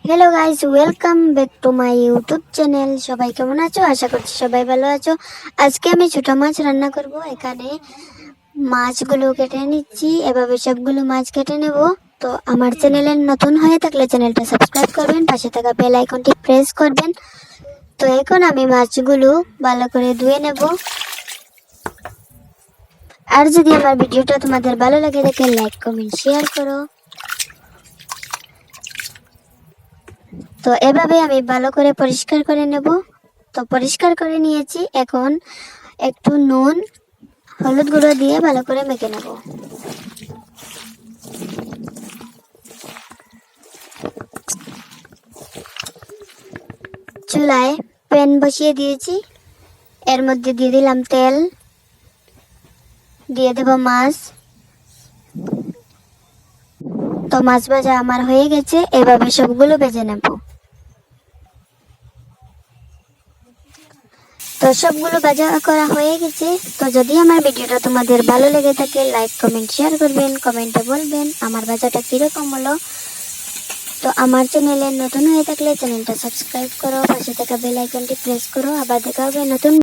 Hello guys, welcome back to my YouTube channel. সবাই কেমন আছো? আশা করছি সবাই ভালো আছো। আজকে আমি ছোট মাছ রান্না করব। এখানে মাছগুলো কেটে নিচ্ছি, এভাবে সবগুলো মাছ কেটে নেব। তো আমার চ্যানেলে নতুন হয়ে থাকলে চ্যানেলটা সাবস্ক্রাইব করবেন, পাশে থাকা বেল আইকনটি প্রেস করবেন। তো এখন আমি মাছগুলো ভালো করে ধুয়ে নেব। আর যদি আমার ভিডিওটা তোমাদের ভালো লাগে থাকে লাইক কমেন্ট শেয়ার করো। তো এভাবে আমি ভালো করে পরিষ্কার করে নেব। তো পরিষ্কার করে নিয়েছি। এখন একটু নুন হলুদ গুঁড়ো দিয়ে ভালো করে মেখে নেব। চুলায় প্যান বসিয়ে দিয়েছি, এর মধ্যে দিয়ে দিলাম তেল, দিয়ে দেব মাছ। তো মাছ ভাজা আমার হয়ে গেছে, এভাবে সবগুলো ভেজে নেব। তো সবগুলো ভাজা করা হয়ে গেছে। তো যদি আমার ভিডিওটা তোমাদের ভালো লেগে থাকে লাইক কমেন্ট শেয়ার করবেন, কমেন্টে বলবেন আমার ভাজাটা কিরকম হলো। তো আমার চ্যানেলে নতুন হয়ে থাকলে চ্যানেলটা সাবস্ক্রাইব করো, পাশে থাকা বেল আইকনটি প্রেস করো। আবার দেখা হবে নতুন